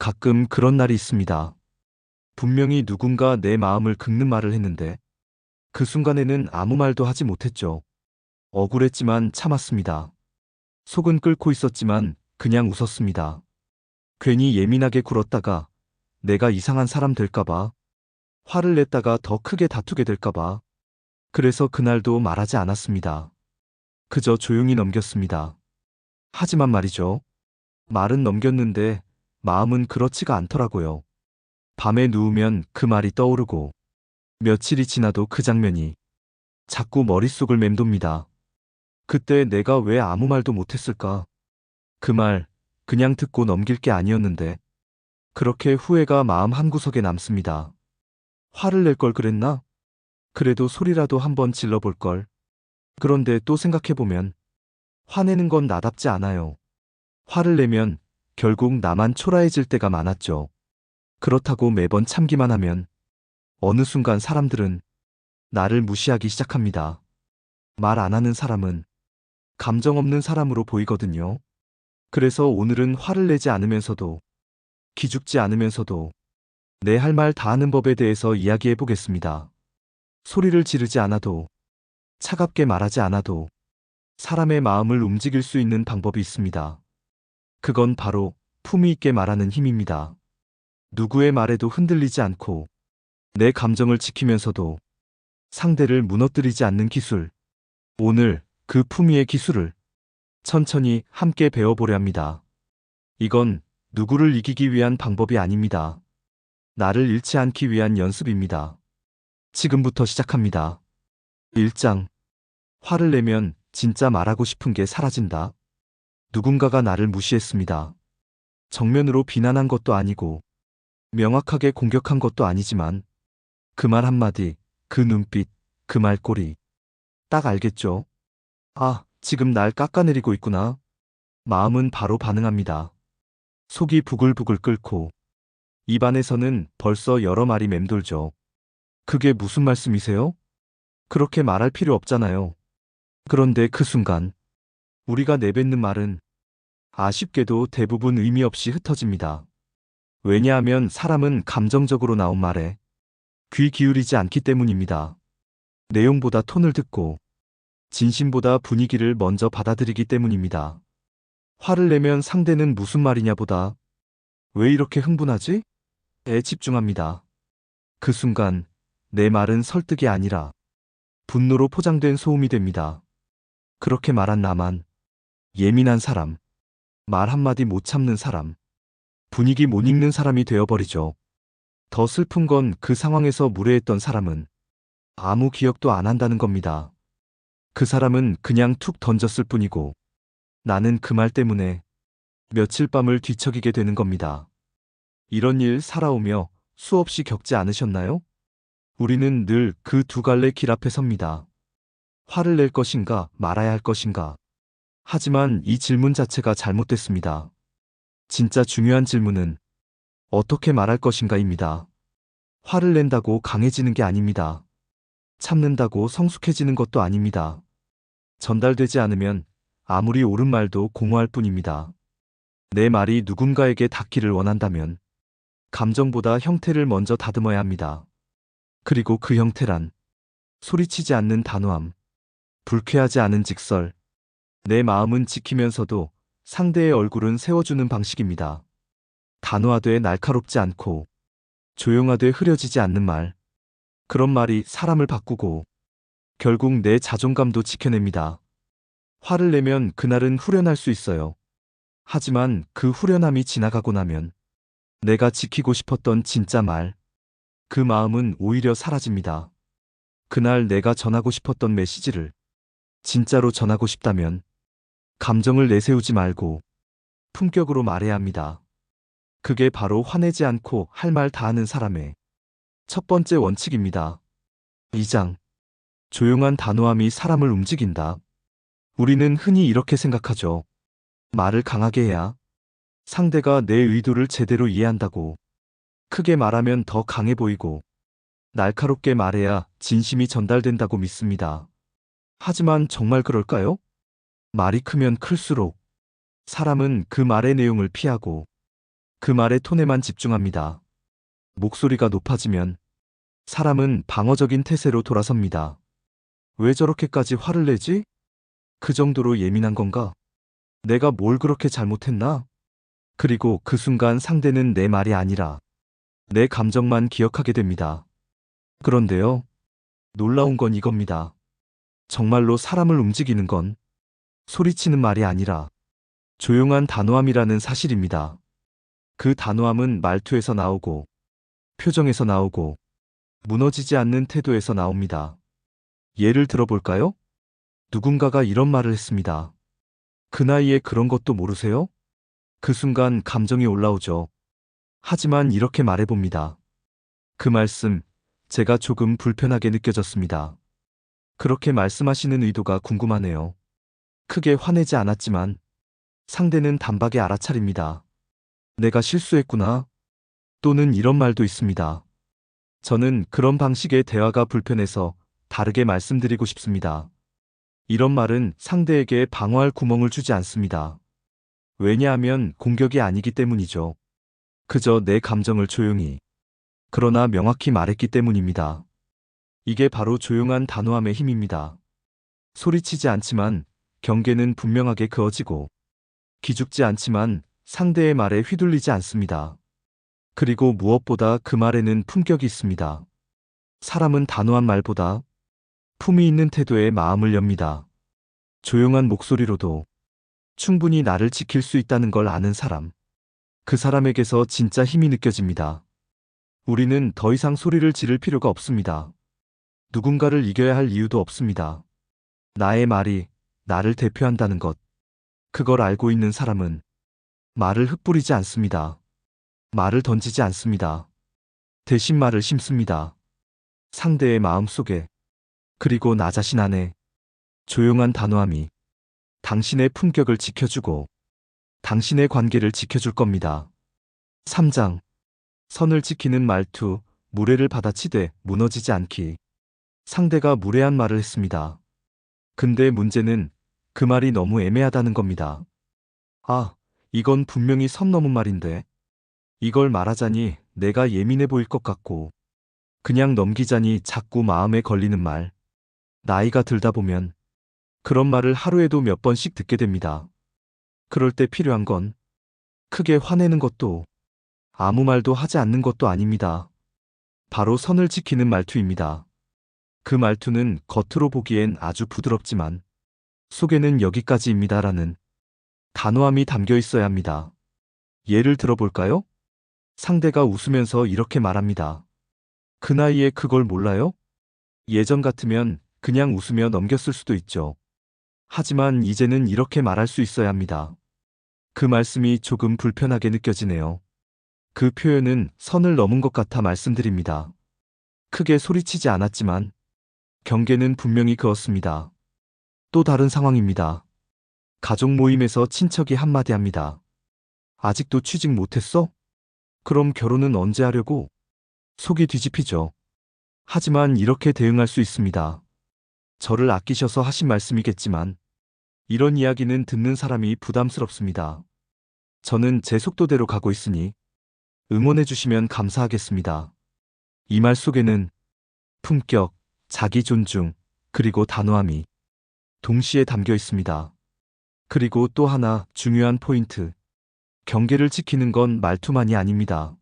가끔 그런 날이 있습니다. 분명히 누군가 내 마음을 긁는 말을 했는데 그 순간에는 아무 말도 하지 못했죠. 억울했지만 참았습니다. 속은 끓고 있었지만 그냥 웃었습니다. 괜히 예민하게 굴었다가 내가 이상한 사람 될까봐, 화를 냈다가 더 크게 다투게 될까봐. 그래서 그날도 말하지 않았습니다. 그저 조용히 넘겼습니다. 하지만 말이죠. 말은 넘겼는데 마음은 그렇지가 않더라고요. 밤에 누우면 그 말이 떠오르고 며칠이 지나도 그 장면이 자꾸 머릿속을 맴돕니다. 그때 내가 왜 아무 말도 못했을까? 그 말 그냥 듣고 넘길 게 아니었는데 그렇게 후회가 마음 한구석에 남습니다. 화를 낼 걸 그랬나? 그래도 소리라도 한번 질러볼 걸. 그런데 또 생각해보면 화내는 건 나답지 않아요. 화를 내면 결국 나만 초라해질 때가 많았죠. 그렇다고 매번 참기만 하면 어느 순간 사람들은 나를 무시하기 시작합니다. 말 안 하는 사람은 감정 없는 사람으로 보이거든요. 그래서 오늘은 화를 내지 않으면서도 기죽지 않으면서도 내 할 말 다 하는 법에 대해서 이야기해 보겠습니다. 소리를 지르지 않아도 차갑게 말하지 않아도 사람의 마음을 움직일 수 있는 방법이 있습니다. 그건 바로 품위 있게 말하는 힘입니다. 누구의 말에도 흔들리지 않고 내 감정을 지키면서도 상대를 무너뜨리지 않는 기술. 오늘 그 품위의 기술을 천천히 함께 배워보려 합니다. 이건 누구를 이기기 위한 방법이 아닙니다. 나를 잃지 않기 위한 연습입니다. 지금부터 시작합니다. 1장. 화를 내면 진짜 말하고 싶은 게 사라진다. 누군가가 나를 무시했습니다. 정면으로 비난한 것도 아니고 명확하게 공격한 것도 아니지만 그 말 한마디, 그 눈빛, 그 말꼬리. 딱 알겠죠? 아, 지금 날 깎아내리고 있구나. 마음은 바로 반응합니다. 속이 부글부글 끓고 입안에서는 벌써 여러 말이 맴돌죠. 그게 무슨 말씀이세요? 그렇게 말할 필요 없잖아요. 그런데 그 순간 우리가 내뱉는 말은 아쉽게도 대부분 의미 없이 흩어집니다. 왜냐하면 사람은 감정적으로 나온 말에 귀 기울이지 않기 때문입니다. 내용보다 톤을 듣고 진심보다 분위기를 먼저 받아들이기 때문입니다. 화를 내면 상대는 무슨 말이냐 보다 왜 이렇게 흥분하지? 에 집중합니다. 그 순간 내 말은 설득이 아니라 분노로 포장된 소음이 됩니다. 그렇게 말한 나만 예민한 사람, 말 한마디 못 참는 사람, 분위기 못 읽는 사람이 되어버리죠. 더 슬픈 건 그 상황에서 무례했던 사람은 아무 기억도 안 한다는 겁니다. 그 사람은 그냥 툭 던졌을 뿐이고 나는 그 말 때문에 며칠 밤을 뒤척이게 되는 겁니다. 이런 일 살아오며 수없이 겪지 않으셨나요? 우리는 늘 그 두 갈래 길 앞에 섭니다. 화를 낼 것인가 말아야 할 것인가. 하지만 이 질문 자체가 잘못됐습니다. 진짜 중요한 질문은 어떻게 말할 것인가입니다. 화를 낸다고 강해지는 게 아닙니다. 참는다고 성숙해지는 것도 아닙니다. 전달되지 않으면 아무리 옳은 말도 공허할 뿐입니다. 내 말이 누군가에게 닿기를 원한다면 감정보다 형태를 먼저 다듬어야 합니다. 그리고 그 형태란 소리치지 않는 단호함, 불쾌하지 않은 직설, 내 마음은 지키면서도 상대의 얼굴은 세워주는 방식입니다. 단호하되 날카롭지 않고 조용하되 흐려지지 않는 말. 그런 말이 사람을 바꾸고 결국 내 자존감도 지켜냅니다. 화를 내면 그날은 후련할 수 있어요. 하지만 그 후련함이 지나가고 나면 내가 지키고 싶었던 진짜 말, 그 마음은 오히려 사라집니다. 그날 내가 전하고 싶었던 메시지를 진짜로 전하고 싶다면 감정을 내세우지 말고 품격으로 말해야 합니다. 그게 바로 화내지 않고 할 말 다 하는 사람의 첫 번째 원칙입니다. 2장. 조용한 단호함이 사람을 움직인다. 우리는 흔히 이렇게 생각하죠. 말을 강하게 해야 상대가 내 의도를 제대로 이해한다고. 크게 말하면 더 강해 보이고 날카롭게 말해야 진심이 전달된다고 믿습니다. 하지만 정말 그럴까요? 말이 크면 클수록 사람은 그 말의 내용을 피하고 그 말의 톤에만 집중합니다. 목소리가 높아지면 사람은 방어적인 태세로 돌아섭니다. 왜 저렇게까지 화를 내지? 그 정도로 예민한 건가? 내가 뭘 그렇게 잘못했나? 그리고 그 순간 상대는 내 말이 아니라 내 감정만 기억하게 됩니다. 그런데요, 놀라운 건 이겁니다. 정말로 사람을 움직이는 건 소리치는 말이 아니라 조용한 단호함이라는 사실입니다. 그 단호함은 말투에서 나오고, 표정에서 나오고, 무너지지 않는 태도에서 나옵니다. 예를 들어볼까요? 누군가가 이런 말을 했습니다. 그 나이에 그런 것도 모르세요? 그 순간 감정이 올라오죠. 하지만 이렇게 말해봅니다. 그 말씀, 제가 조금 불편하게 느껴졌습니다. 그렇게 말씀하시는 의도가 궁금하네요. 크게 화내지 않았지만 상대는 단박에 알아차립니다. 내가 실수했구나. 또는 이런 말도 있습니다. 저는 그런 방식의 대화가 불편해서 다르게 말씀드리고 싶습니다. 이런 말은 상대에게 방어할 구멍을 주지 않습니다. 왜냐하면 공격이 아니기 때문이죠. 그저 내 감정을 조용히, 그러나 명확히 말했기 때문입니다. 이게 바로 조용한 단호함의 힘입니다. 소리치지 않지만 경계는 분명하게 그어지고, 기죽지 않지만 상대의 말에 휘둘리지 않습니다. 그리고 무엇보다 그 말에는 품격이 있습니다. 사람은 단호한 말보다 품위 있는 태도에 마음을 엽니다. 조용한 목소리로도 충분히 나를 지킬 수 있다는 걸 아는 사람. 그 사람에게서 진짜 힘이 느껴집니다. 우리는 더 이상 소리를 지를 필요가 없습니다. 누군가를 이겨야 할 이유도 없습니다. 나의 말이 나를 대표한다는 것. 그걸 알고 있는 사람은 말을 흩뿌리지 않습니다. 말을 던지지 않습니다. 대신 말을 심습니다. 상대의 마음 속에, 그리고 나 자신 안에 조용한 단호함이 당신의 품격을 지켜주고 당신의 관계를 지켜줄 겁니다. 3장. 선을 지키는 말투, 무례를 받아치되 무너지지 않기. 상대가 무례한 말을 했습니다. 근데 문제는 그 말이 너무 애매하다는 겁니다. 아, 이건 분명히 선 넘은 말인데. 이걸 말하자니 내가 예민해 보일 것 같고, 그냥 넘기자니 자꾸 마음에 걸리는 말. 나이가 들다 보면 그런 말을 하루에도 몇 번씩 듣게 됩니다. 그럴 때 필요한 건 크게 화내는 것도 아무 말도 하지 않는 것도 아닙니다. 바로 선을 지키는 말투입니다. 그 말투는 겉으로 보기엔 아주 부드럽지만 속에는 여기까지입니다라는 단호함이 담겨 있어야 합니다. 예를 들어볼까요? 상대가 웃으면서 이렇게 말합니다. 그 나이에 그걸 몰라요? 예전 같으면 그냥 웃으며 넘겼을 수도 있죠. 하지만 이제는 이렇게 말할 수 있어야 합니다. 그 말씀이 조금 불편하게 느껴지네요. 그 표현은 선을 넘은 것 같아 말씀드립니다. 크게 소리치지 않았지만 경계는 분명히 그었습니다. 또 다른 상황입니다. 가족 모임에서 친척이 한마디 합니다. 아직도 취직 못했어? 그럼 결혼은 언제 하려고? 속이 뒤집히죠. 하지만 이렇게 대응할 수 있습니다. 저를 아끼셔서 하신 말씀이겠지만 이런 이야기는 듣는 사람이 부담스럽습니다. 저는 제 속도대로 가고 있으니 응원해 주시면 감사하겠습니다. 이 말 속에는 품격, 자기 존중, 그리고 단호함이 동시에 담겨 있습니다. 그리고 또 하나 중요한 포인트. 경계를 지키는 건 말투만이 아닙니다.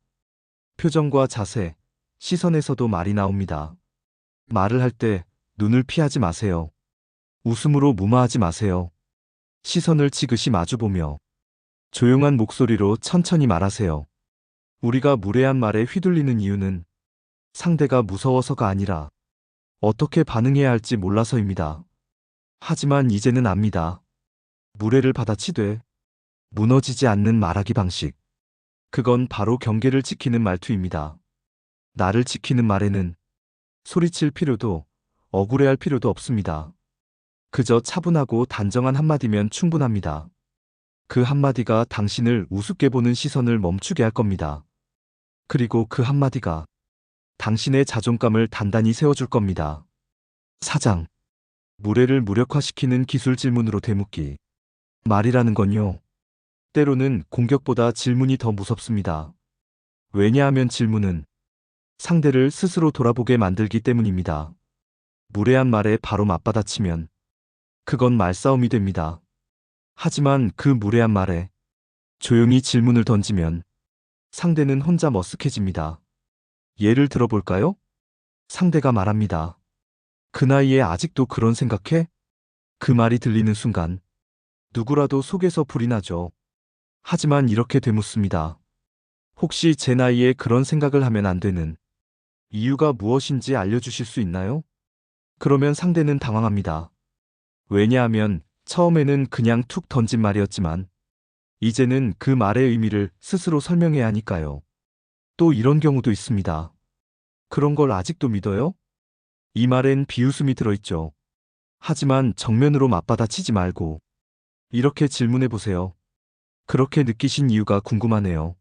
표정과 자세, 시선에서도 말이 나옵니다. 말을 할 때 눈을 피하지 마세요. 웃음으로 무마하지 마세요. 시선을 지그시 마주보며 조용한 목소리로 천천히 말하세요. 우리가 무례한 말에 휘둘리는 이유는 상대가 무서워서가 아니라 어떻게 반응해야 할지 몰라서입니다. 하지만 이제는 압니다. 무례를 받아치되 무너지지 않는 말하기 방식. 그건 바로 경계를 지키는 말투입니다. 나를 지키는 말에는 소리칠 필요도 억울해할 필요도 없습니다. 그저 차분하고 단정한 한마디면 충분합니다. 그 한마디가 당신을 우습게 보는 시선을 멈추게 할 겁니다. 그리고 그 한마디가 당신의 자존감을 단단히 세워줄 겁니다. 4장. 무례를 무력화시키는 기술 질문으로 되묻기. 말이라는 건요, 때로는 공격보다 질문이 더 무섭습니다. 왜냐하면 질문은 상대를 스스로 돌아보게 만들기 때문입니다. 무례한 말에 바로 맞받아치면 그건 말싸움이 됩니다. 하지만 그 무례한 말에 조용히 질문을 던지면 상대는 혼자 머쓱해집니다. 예를 들어볼까요? 상대가 말합니다. 그 나이에 아직도 그런 생각해? 그 말이 들리는 순간 누구라도 속에서 불이 나죠. 하지만 이렇게 되묻습니다. 혹시 제 나이에 그런 생각을 하면 안 되는 이유가 무엇인지 알려주실 수 있나요? 그러면 상대는 당황합니다. 왜냐하면 처음에는 그냥 툭 던진 말이었지만 이제는 그 말의 의미를 스스로 설명해야 하니까요. 또 이런 경우도 있습니다. 그런 걸 아직도 믿어요? 이 말엔 비웃음이 들어있죠. 하지만 정면으로 맞받아치지 말고 이렇게 질문해 보세요. 그렇게 느끼신 이유가 궁금하네요.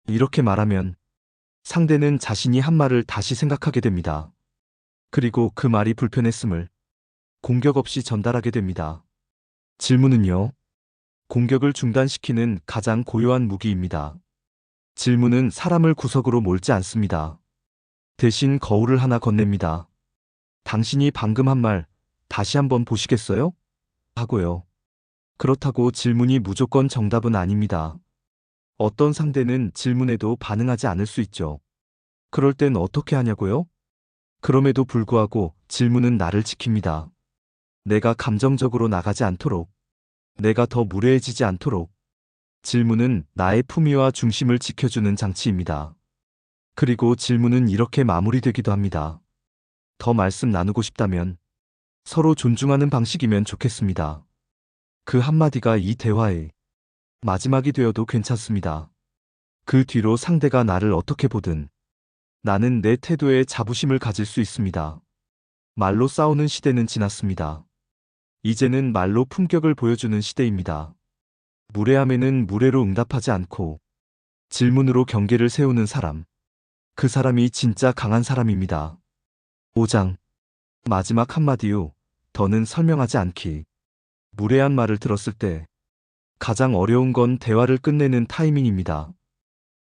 이렇게 말하면 상대는 자신이 한 말을 다시 생각하게 됩니다. 그리고 그 말이 불편했음을 공격 없이 전달하게 됩니다. 질문은요, 공격을 중단시키는 가장 고요한 무기입니다. 질문은 사람을 구석으로 몰지 않습니다. 대신 거울을 하나 건넵니다. 당신이 방금 한 말 다시 한번 보시겠어요? 하고요. 그렇다고 질문이 무조건 정답은 아닙니다. 어떤 상대는 질문에도 반응하지 않을 수 있죠. 그럴 땐 어떻게 하냐고요? 그럼에도 불구하고 질문은 나를 지킵니다. 내가 감정적으로 나가지 않도록, 내가 더 무례해지지 않도록. 질문은 나의 품위와 중심을 지켜주는 장치입니다. 그리고 질문은 이렇게 마무리되기도 합니다. 더 말씀 나누고 싶다면 서로 존중하는 방식이면 좋겠습니다. 그 한마디가 이 대화의 마지막이 되어도 괜찮습니다. 그 뒤로 상대가 나를 어떻게 보든 나는 내 태도에 자부심을 가질 수 있습니다. 말로 싸우는 시대는 지났습니다. 이제는 말로 품격을 보여주는 시대입니다. 무례함에는 무례로 응답하지 않고 질문으로 경계를 세우는 사람. 그 사람이 진짜 강한 사람입니다. 5장. 마지막 한마디 후 더는 설명하지 않기. 무례한 말을 들었을 때 가장 어려운 건 대화를 끝내는 타이밍입니다.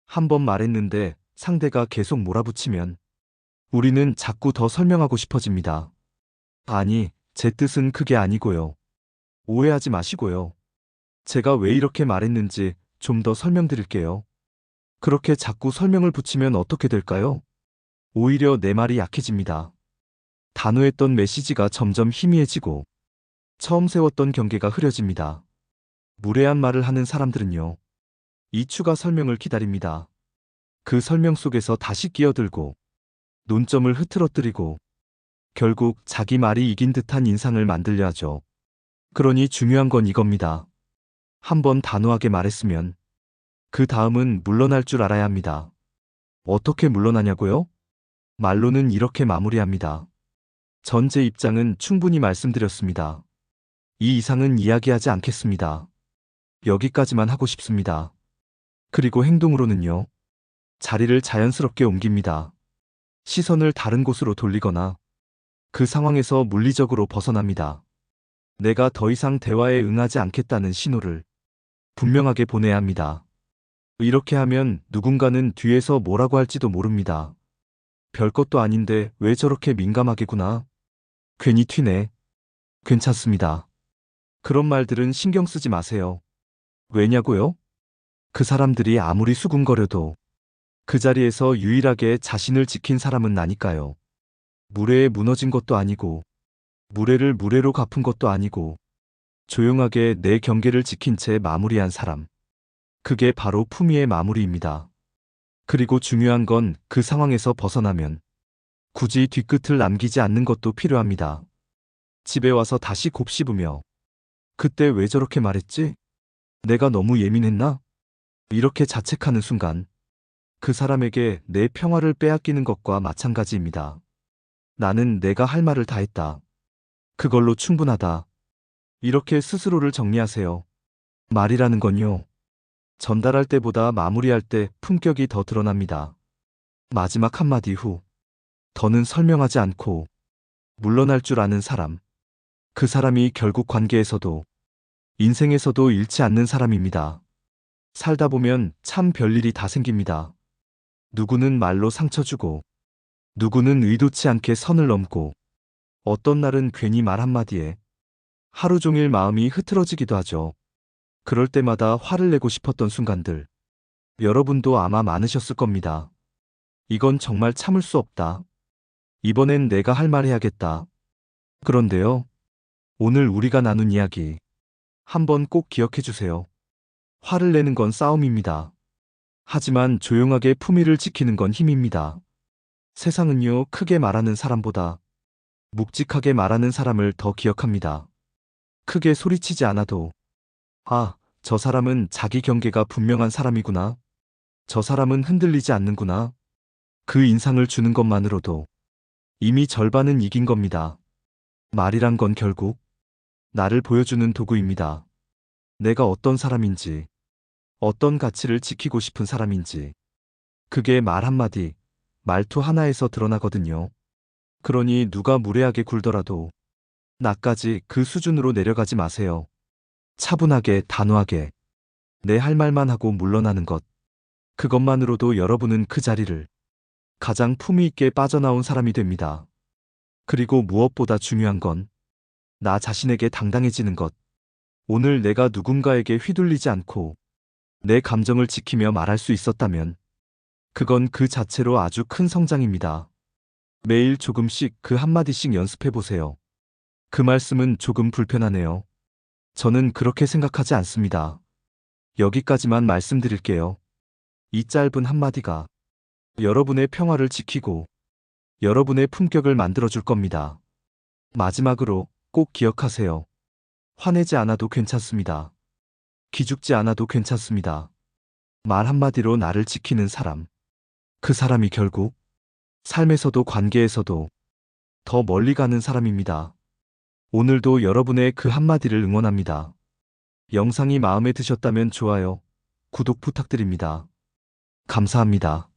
한 번 말했는데 상대가 계속 몰아붙이면 우리는 자꾸 더 설명하고 싶어집니다. 아니, 제 뜻은 그게 아니고요. 오해하지 마시고요. 제가 왜 이렇게 말했는지 좀 더 설명드릴게요. 그렇게 자꾸 설명을 붙이면 어떻게 될까요? 오히려 내 말이 약해집니다. 단호했던 메시지가 점점 희미해지고 처음 세웠던 경계가 흐려집니다. 무례한 말을 하는 사람들은요, 이 추가 설명을 기다립니다. 그 설명 속에서 다시 끼어들고 논점을 흐트러뜨리고 결국 자기 말이 이긴 듯한 인상을 만들려 하죠. 그러니 중요한 건 이겁니다. 한번 단호하게 말했으면 그 다음은 물러날 줄 알아야 합니다. 어떻게 물러나냐고요? 말로는 이렇게 마무리합니다. 전 제 입장은 충분히 말씀드렸습니다. 이 이상은 이야기하지 않겠습니다. 여기까지만 하고 싶습니다. 그리고 행동으로는요. 자리를 자연스럽게 옮깁니다. 시선을 다른 곳으로 돌리거나 그 상황에서 물리적으로 벗어납니다. 내가 더 이상 대화에 응하지 않겠다는 신호를 분명하게 보내야 합니다. 이렇게 하면 누군가는 뒤에서 뭐라고 할지도 모릅니다. 별것도 아닌데 왜 저렇게 민감하게구나. 괜히 튀네. 괜찮습니다. 그런 말들은 신경 쓰지 마세요. 왜냐고요? 그 사람들이 아무리 수군거려도 그 자리에서 유일하게 자신을 지킨 사람은 나니까요. 무례에 무너진 것도 아니고 무례를 무례로 갚은 것도 아니고 조용하게 내 경계를 지킨 채 마무리한 사람. 그게 바로 품위의 마무리입니다. 그리고 중요한 건 그 상황에서 벗어나면 굳이 뒤끝을 남기지 않는 것도 필요합니다. 집에 와서 다시 곱씹으며 그때 왜 저렇게 말했지? 내가 너무 예민했나? 이렇게 자책하는 순간 그 사람에게 내 평화를 빼앗기는 것과 마찬가지입니다. 나는 내가 할 말을 다 했다. 그걸로 충분하다. 이렇게 스스로를 정리하세요. 말이라는 건요. 전달할 때보다 마무리할 때 품격이 더 드러납니다. 마지막 한마디 후 더는 설명하지 않고 물러날 줄 아는 사람. 그 사람이 결국 관계에서도 인생에서도 잃지 않는 사람입니다. 살다 보면 참 별일이 다 생깁니다. 누구는 말로 상처 주고, 누구는 의도치 않게 선을 넘고, 어떤 날은 괜히 말 한마디에 하루 종일 마음이 흐트러지기도 하죠. 그럴 때마다 화를 내고 싶었던 순간들, 여러분도 아마 많으셨을 겁니다. 이건 정말 참을 수 없다. 이번엔 내가 할 말 해야겠다. 그런데요, 오늘 우리가 나눈 이야기, 한번 꼭 기억해 주세요. 화를 내는 건 싸움입니다. 하지만 조용하게 품위를 지키는 건 힘입니다. 세상은요, 크게 말하는 사람보다 묵직하게 말하는 사람을 더 기억합니다. 크게 소리치지 않아도, 아, 저 사람은 자기 경계가 분명한 사람이구나. 저 사람은 흔들리지 않는구나. 그 인상을 주는 것만으로도 이미 절반은 이긴 겁니다. 말이란 건 결국 나를 보여주는 도구입니다. 내가 어떤 사람인지, 어떤 가치를 지키고 싶은 사람인지, 그게 말 한마디, 말투 하나에서 드러나거든요. 그러니 누가 무례하게 굴더라도 나까지 그 수준으로 내려가지 마세요. 차분하게, 단호하게, 내 할 말만 하고 물러나는 것. 그것만으로도 여러분은 그 자리를 가장 품위 있게 빠져나온 사람이 됩니다. 그리고 무엇보다 중요한 건 나 자신에게 당당해지는 것. 오늘 내가 누군가에게 휘둘리지 않고 내 감정을 지키며 말할 수 있었다면 그건 그 자체로 아주 큰 성장입니다. 매일 조금씩 그 한마디씩 연습해 보세요. 그 말씀은 조금 불편하네요. 저는 그렇게 생각하지 않습니다. 여기까지만 말씀드릴게요. 이 짧은 한마디가 여러분의 평화를 지키고 여러분의 품격을 만들어줄 겁니다. 마지막으로 꼭 기억하세요. 화내지 않아도 괜찮습니다. 기죽지 않아도 괜찮습니다. 말 한마디로 나를 지키는 사람. 그 사람이 결국 삶에서도 관계에서도 더 멀리 가는 사람입니다. 오늘도 여러분의 그 한마디를 응원합니다. 영상이 마음에 드셨다면 좋아요, 구독 부탁드립니다. 감사합니다.